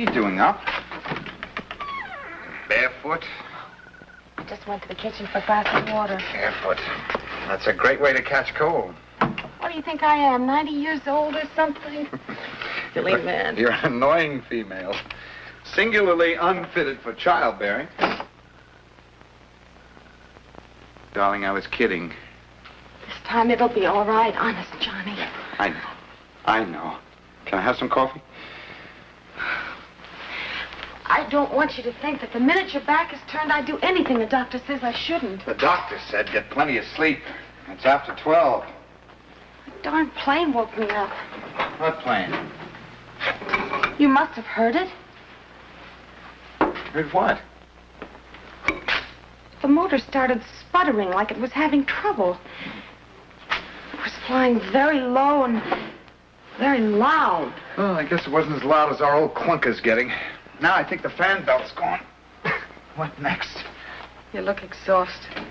you doing up? Barefoot? I just went to the kitchen for a glass of water. Barefoot. That's a great way to catch cold. What do you think I am, 90 years old or something? Silly man. You're an annoying female. Singularly unfitted for childbearing. Darling, I was kidding. This time it'll be all right, honest, Johnny. I know. I know. Can I have some coffee? I don't want you to think that the minute your back is turned, I'd do anything the doctor says I shouldn't. The doctor said get plenty of sleep. It's after 12. The darn plane woke me up. What plane? You must have heard it. Heard what? The motor started sputtering like it was having trouble. It was flying very low and very loud. Well, I guess it wasn't as loud as our old clunker's getting. Now I think the fan belt's gone. What next? You look exhausted.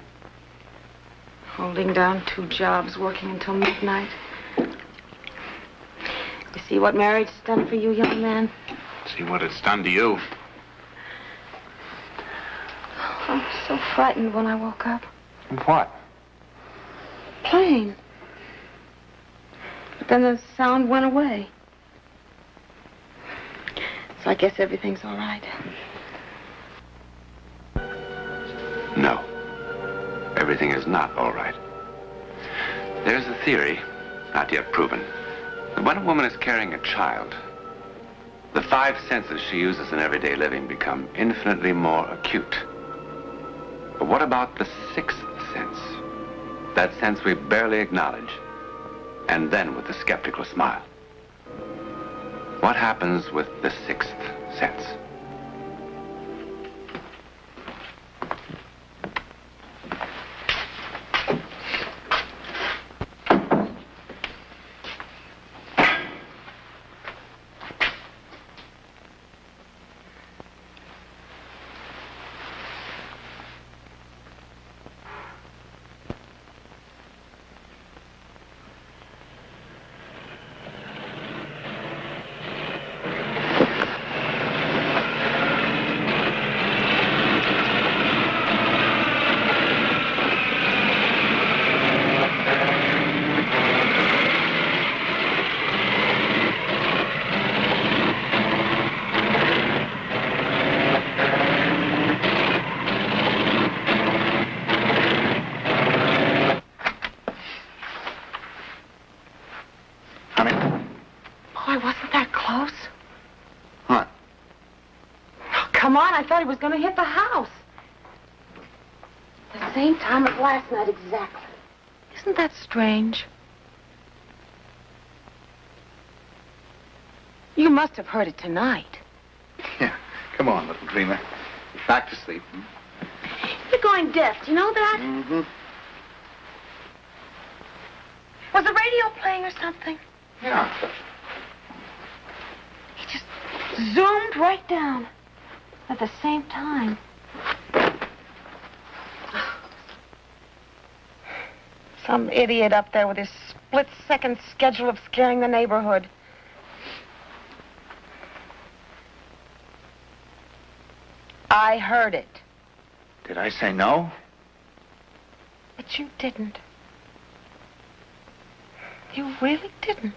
Holding down 2 jobs, working until midnight. You see what marriage has done for you, young man? See what it's done to you. I was so frightened when I woke up. What? Plane. But then the sound went away. So I guess everything's all right. No. Everything is not all right. There's a theory, not yet proven, that when a woman is carrying a child, the 5 senses she uses in everyday living become infinitely more acute. But what about the 6th sense? That sense we barely acknowledge, and then with the skeptical smile. What happens with the 6th sense? I thought he was going to hit the house. The same time as last night, exactly. Isn't that strange? You must have heard it tonight. Yeah. Come on, little dreamer. Back to sleep. You're going deaf. Do you know that? Mm-hmm. Was the radio playing or something? Yeah. He just zoomed right down. At the same time. Some idiot up there with his split-second schedule of scaring the neighborhood. I heard it. Did I say no? But you didn't. You really didn't.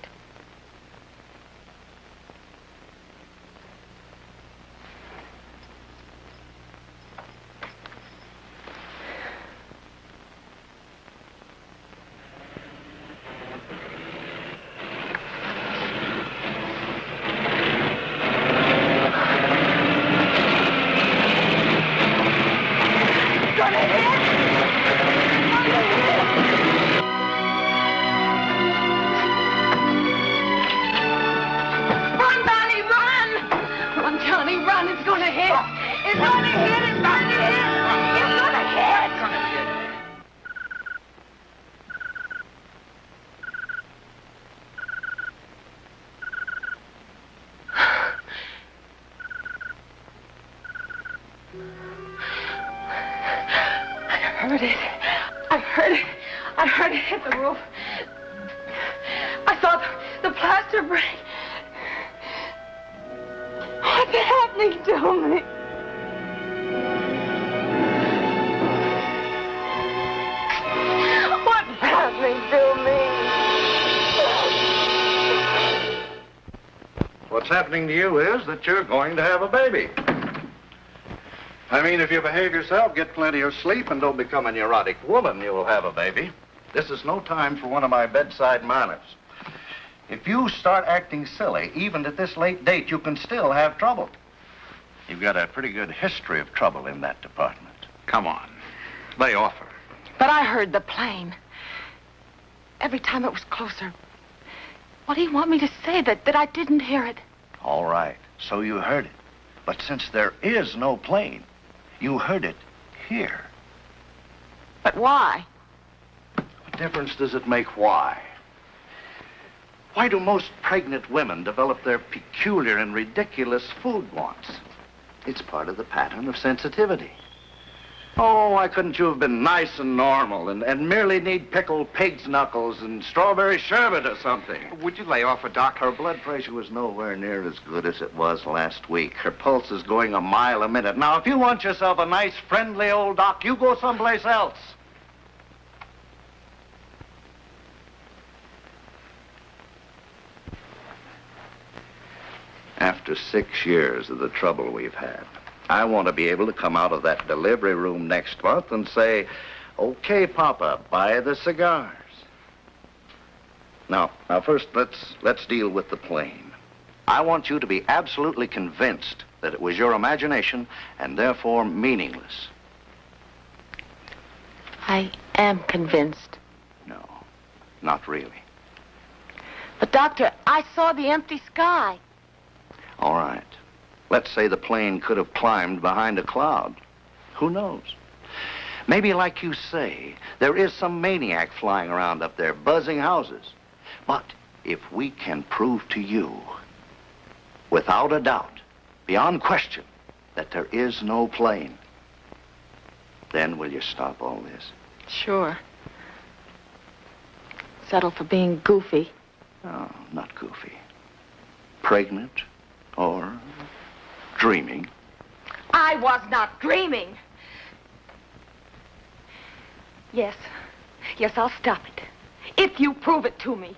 I heard it hit the roof. I saw the plaster break. What the hell? happening to me? What's happening to me? What's happening to you is that you're going to have a baby. I mean, if you behave yourself, get plenty of sleep, and don't become a neurotic woman, you will have a baby. This is no time for one of my bedside manners. If you start acting silly, even at this late date, you can still have trouble. You've got a pretty good history of trouble in that department. Come on. Lay off her. But I heard the plane. Every time it was closer. What do you want me to say? That I didn't hear it? All right, so you heard it. But since there is no plane, you heard it here. But why? What difference does it make why? Why do most pregnant women develop their peculiar and ridiculous food wants? It's part of the pattern of sensitivity. Oh, why couldn't you have been nice and normal and merely need pickled pig's knuckles and strawberry sherbet or something? Would you lay off her, Doc? Her blood pressure was nowhere near as good as it was last week. Her pulse is going a mile a minute. Now, if you want yourself a nice, friendly old doc, you go someplace else. After 6 years of the trouble we've had, I want to be able to come out of that delivery room next month and say, okay, Papa, buy the cigars. Now first, let's deal with the plane. I want you to be absolutely convinced that it was your imagination and therefore meaningless. I am convinced. No, not really. But, Doctor, I saw the empty sky. All right. Let's say the plane could have climbed behind a cloud. Who knows? Maybe, like you say, there is some maniac flying around up there, buzzing houses. But if we can prove to you, without a doubt, beyond question, that there is no plane, then will you stop all this? Sure. Settle for being goofy. Oh, not goofy. Pregnant or dreaming. I was not dreaming. Yes, I'll stop it. If you prove it to me.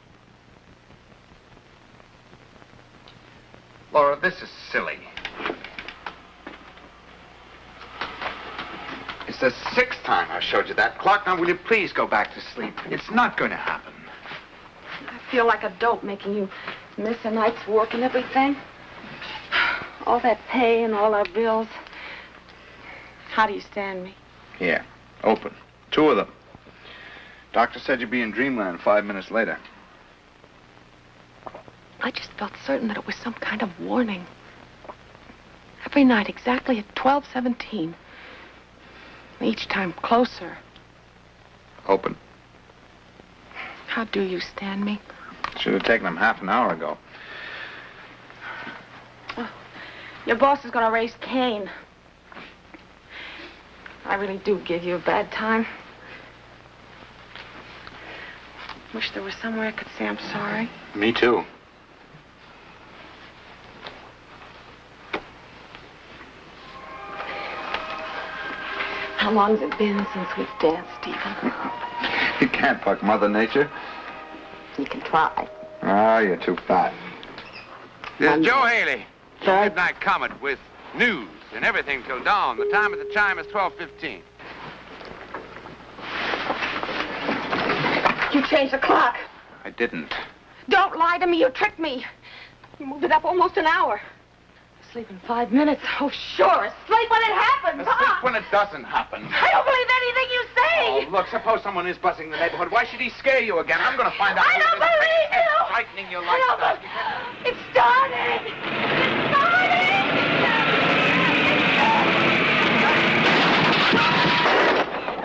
Laura, this is silly. It's the 6th time I've showed you that clock. Now, will you please go back to sleep? It's not going to happen. I feel like a dope making you miss a night's work and everything. All that pay and all our bills. How do you stand me? Here, open. 2 of them. Doctor said you'd be in dreamland 5 minutes later. I just felt certain that it was some kind of warning. Every night, exactly at 12:17. Each time closer. Open. How do you stand me? Should have taken them half an hour ago. Your boss is going to raise Cain. I really do give you a bad time. Wish there was somewhere I could say I'm sorry. Me too. How long's it been since we've danced, Stephen? You can't buck Mother Nature. You can try. Oh, you're too fat. This is Joe Haley, Sir? Midnight Comet, with news and everything till dawn. The time at the chime is 12:15. You changed the clock. I didn't. Don't lie to me. You tricked me. You moved it up almost an hour. Sleep in 5 minutes. Oh, sure. Sleep when it happens. Sleep when it doesn't happen. I don't believe anything you say. Oh, look, suppose someone is buzzing the neighborhood. Why should he scare you again? I'm going to find out. I don't believe you. Frightening your I life. don't be- It started. It started.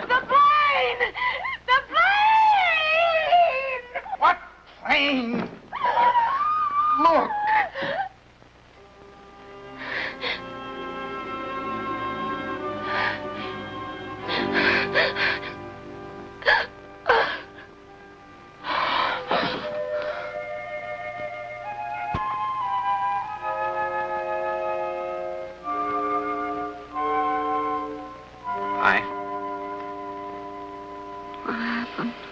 The plane. The plane. What plane? Look.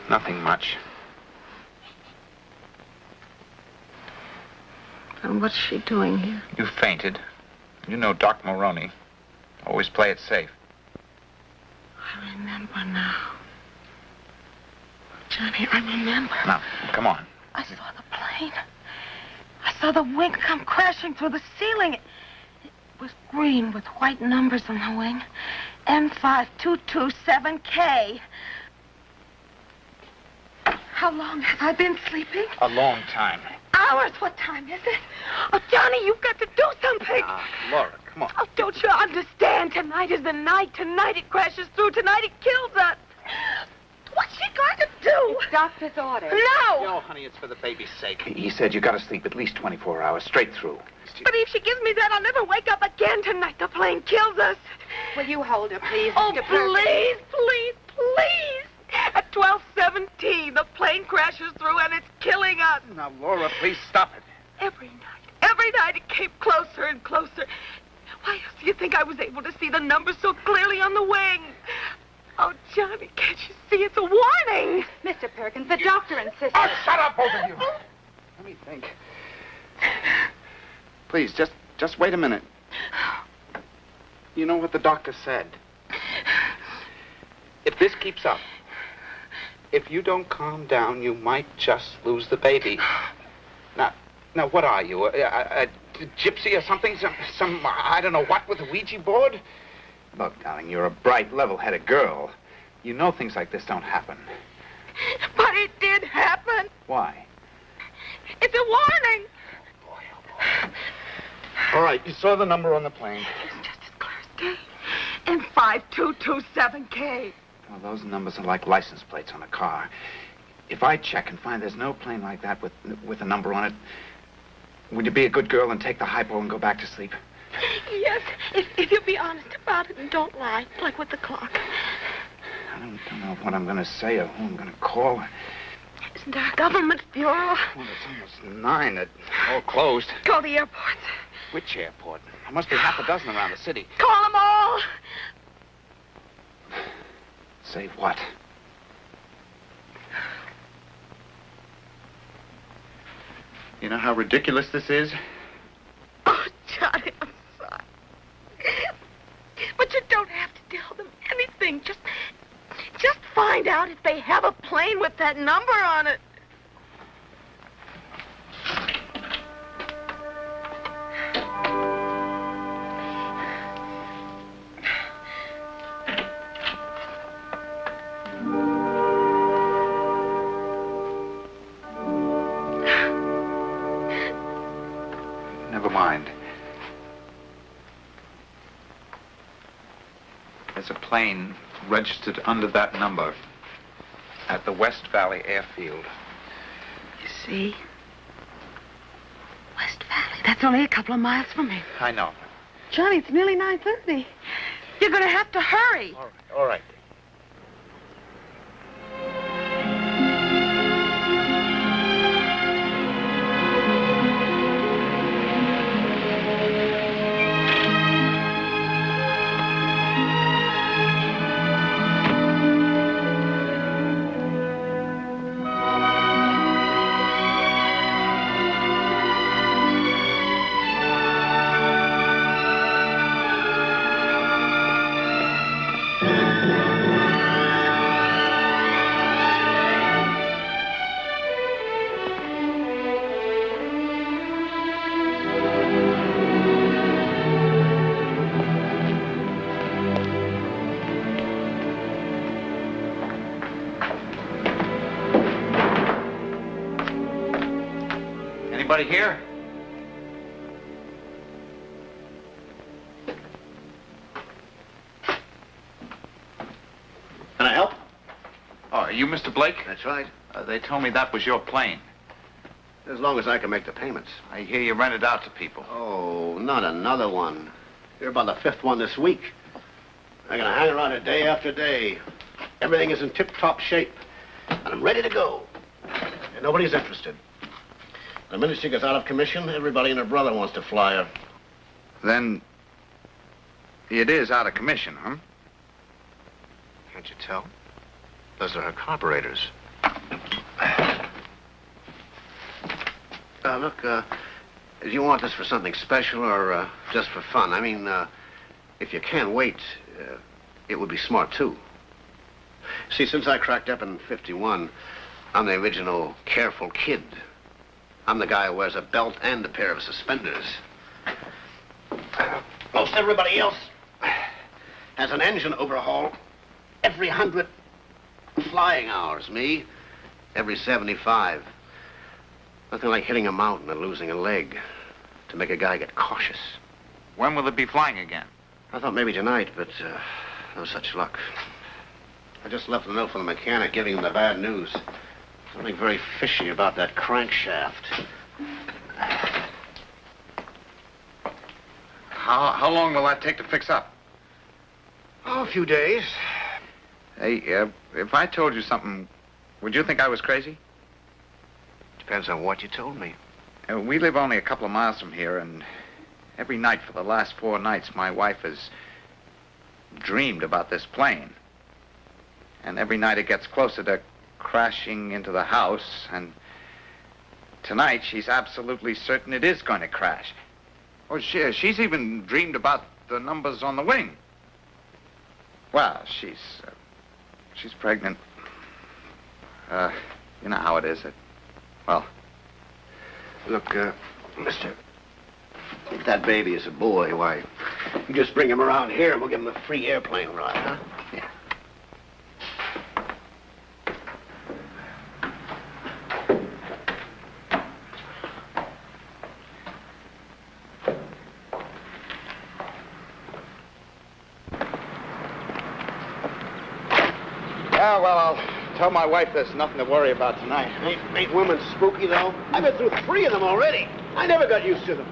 Nothing much. And what's she doing here? You fainted. You know Doc Maroney. Always play it safe. I remember now. Johnny, I remember. Now, come on. I saw the plane. I saw the wing come crashing through the ceiling. It was green with white numbers on the wing. M5227K. How long have I been sleeping? A long time. Hours. What time is it? Oh, Johnny, you've got to do something. Laura, come on. Oh, don't you understand? Tonight is the night. Tonight it crashes through. Tonight it kills us. What's she going to do? It's doctor's orders. No! No, honey, it's for the baby's sake. He said you got to sleep at least 24 hours straight through. But if she gives me that, I'll never wake up again tonight. The plane kills us. Will you hold her, please, Oh, Mr. Perkins? please, please, please. At 12:17, the plane crashes through and it's killing us. Now, Laura, please stop it. Every night it came closer and closer. Why else do you think I was able to see the numbers so clearly on the wing? Oh, Johnny, can't you see? It's a warning. Mr. Perkins, the doctor insisted. Oh, shut up, both of you. Let me think. Please, just wait a minute. You know what the doctor said? If this keeps up, if you don't calm down, you might just lose the baby. Now, what are you? A gypsy or something? Some, I don't know what, with a Ouija board? Look, darling, you're a bright, level-headed girl. You know things like this don't happen. But it did happen. Why? It's a warning. Boy, oh boy. All right, you saw the number on the plane. It's just as clear as day. M5227K. Well, those numbers are like license plates on a car. If I check and find there's no plane like that with a number on it, would you be a good girl and take the hypo and go back to sleep? Yes, if you'll be honest about it and don't lie, like with the clock. I don't know what I'm going to say or who I'm going to call. Isn't there a government bureau? Well, it's almost 9. It's all closed. Call the airport. Which airport? There must be half a dozen around the city. Call them all. Say what? You know how ridiculous this is? Oh, Johnny, I'm sorry. But you don't have to tell them anything. Just find out if they have a plane with that number on it. Never mind. There's a plane registered under that number at the West Valley Airfield. You see? West Valley. That's only a couple of miles from here. I know. Johnny, it's nearly 9:30. You're going to have to hurry. All right. Anybody here? Can I help? Oh, are you Mr. Blake? That's right. They told me that was your plane. As long as I can make the payments. I hear you rent it out to people. Oh, not another one. You're about the 5th one this week. I'm gonna hang around it day after day. Everything is in tip-top shape. And I'm ready to go. And nobody's interested. The minute she gets out of commission, everybody and their brother wants to fly her. Then it is out of commission, huh? Can't you tell? Those are her carburetors. Look, do you want this for something special or just for fun? I mean, if you can't wait, it would be smart, too. See, since I cracked up in '51, I'm the original careful kid. I'm the guy who wears a belt and a pair of suspenders. Most everybody else has an engine overhaul every 100 flying hours. Me, every 75. Nothing like hitting a mountain and losing a leg to make a guy get cautious. When will it be flying again? I thought maybe tonight, but no such luck. I just left a note from the mechanic giving him the bad news. Something very fishy about that crankshaft. How long will that take to fix up? Oh, a few days. Hey, if I told you something, would you think I was crazy? Depends on what you told me. We live only a couple of miles from here, and every night for the last 4 nights, my wife has dreamed about this plane. And every night it gets closer to crashing into the house, and tonight she's absolutely certain it is going to crash. Oh, she's even dreamed about the numbers on the wing. Well, she's pregnant. You know how it is. Well, look, mister, if that baby is a boy, why, you just bring him around here and we'll give him a free airplane ride, huh? Yeah. Yeah, well, I'll tell my wife there's nothing to worry about tonight. Ain't women spooky, though? I've been through 3 of them already. I never got used to them.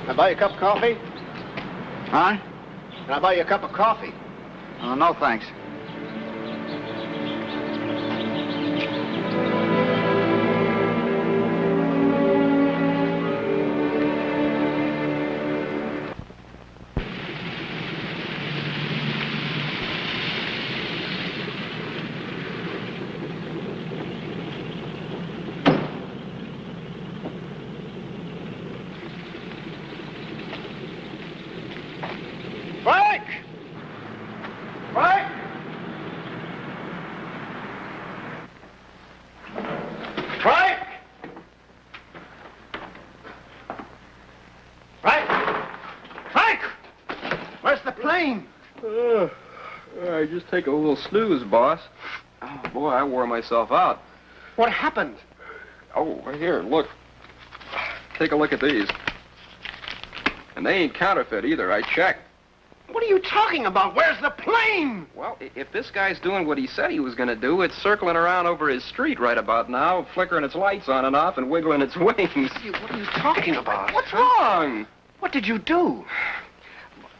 Can I buy you a cup of coffee? Huh? Can I buy you a cup of coffee? Oh, no, thanks. Frank! Frank! Frank! Frank! Frank! Where's the plane? I just take a little snooze, boss. Oh, boy, I wore myself out. What happened? Oh, here, look. Take a look at these. And they ain't counterfeit either, I checked. What are you talking about? Where's the plane? Well, if this guy's doing what he said he was going to do, it's circling around over his street right about now, flickering its lights on and off and wiggling its wings. What are you talking about? What's wrong? What did you do?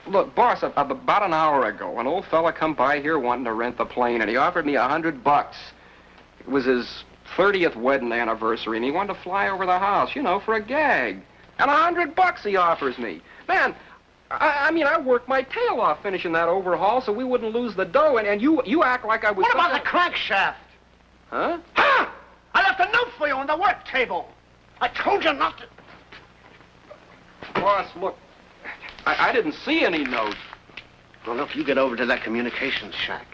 Look, boss, about an hour ago, an old fella come by here wanting to rent the plane, and he offered me $100. It was his 30th wedding anniversary, and he wanted to fly over the house, you know, for a gag. And $100 he offers me. Man, I mean, I worked my tail off finishing that overhaul so we wouldn't lose the dough, and you act like I was... What about the crankshaft? Huh? Huh? I left a note for you on the work table. I told you not to... Boss, look, I didn't see any note. Well, look, you get over to that communications shack,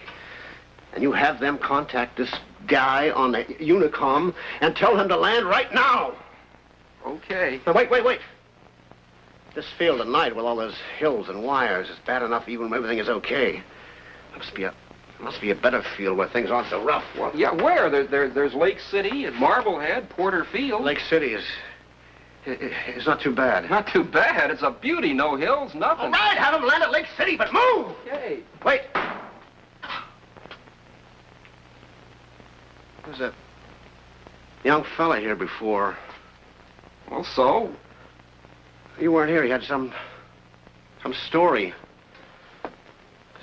and you have them contact this guy on the Unicom and tell him to land right now. Okay. Now, wait. This field at night with all those hills and wires is bad enough even when everything is okay. Must be a better field where things aren't so rough. Well, yeah, where? There's Lake City and Marblehead, Porter Field. Lake City is not too bad. Not too bad. It's a beauty. No hills, nothing. All right, have them land at Lake City, but move! Okay. Wait. There's a young fella here before. Well, so? You weren't here. He had some story.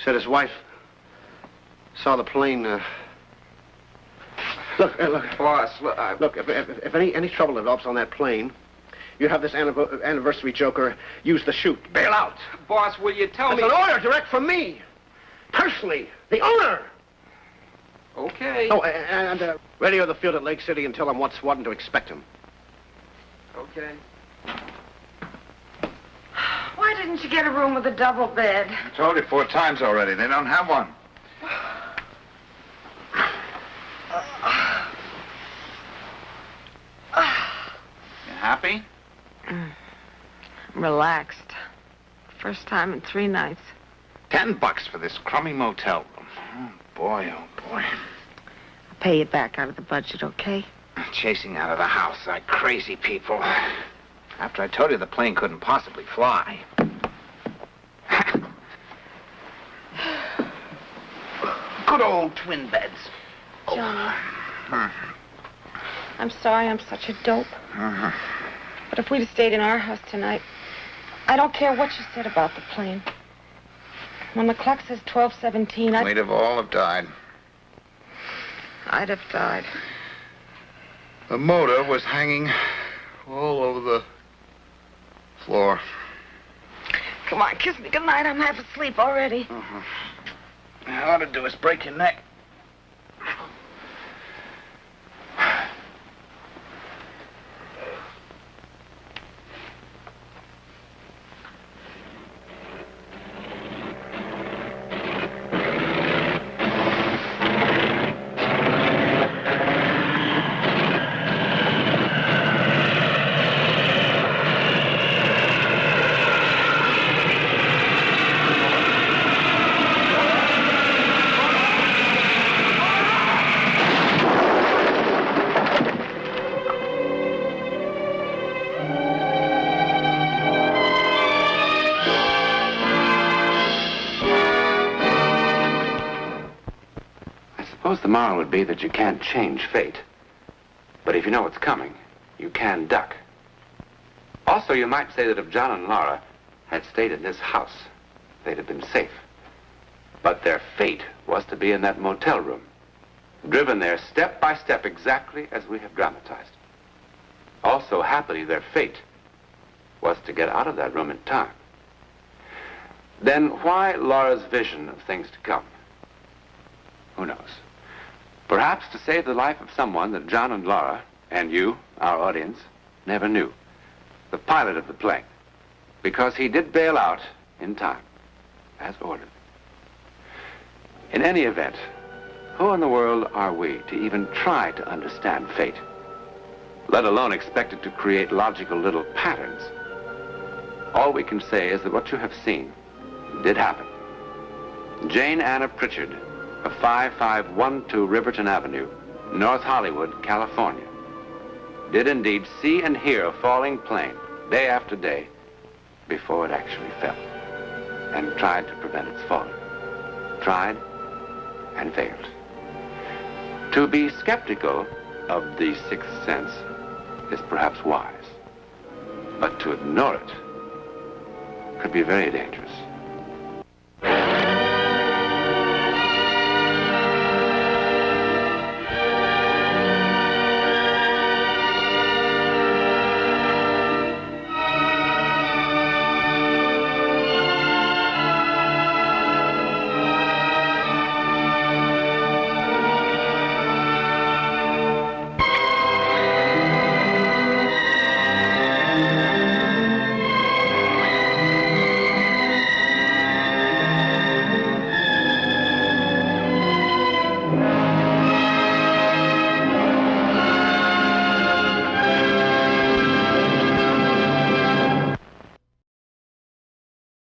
Said his wife saw the plane. Look. Boss, Look, if any trouble develops on that plane, You have this anniversary joker use the chute. Bail out. Boss, will you tell That's me... an order direct from me. Personally, the owner. Okay. Oh, and radio the field at Lake City and tell them what's what and to expect him. Okay. Why didn't you get a room with a double bed? I told you 4 times already. They don't have one. You happy? I'm relaxed. First time in 3 nights. $10 for this crummy motel room. Oh, boy, oh, boy. I'll pay you back out of the budget, okay? Chasing out of the house like crazy people. After I told you the plane couldn't possibly fly. Good old twin beds. Johnny, I'm sorry I'm such a dope. But if we'd have stayed in our house tonight, I don't care what you said about the plane. When the clock says 12:17, We'd have all have died. I'd have died. The motor was hanging all over the floor. Come on, kiss me goodnight. I'm half asleep already. All I ought to do is break your neck. The moral would be that you can't change fate. But if you know what's coming, you can duck. Also, you might say that if John and Laura had stayed in this house, they'd have been safe. But their fate was to be in that motel room, driven there step by step exactly as we have dramatized. Also, happily, their fate was to get out of that room in time. Then why Laura's vision of things to come? Who knows? Perhaps to save the life of someone that John and Laura, and you, our audience, never knew. The pilot of the plane. Because he did bail out in time, as ordered. In any event, who in the world are we to even try to understand fate? Let alone expect it to create logical little patterns. All we can say is that what you have seen did happen. Jane Anna Pritchard, of 5512 Riverton Avenue, North Hollywood, California, did indeed see and hear a falling plane day after day before it actually fell, and tried to prevent its falling. Tried and failed. To be skeptical of the sixth sense is perhaps wise, but to ignore it could be very dangerous.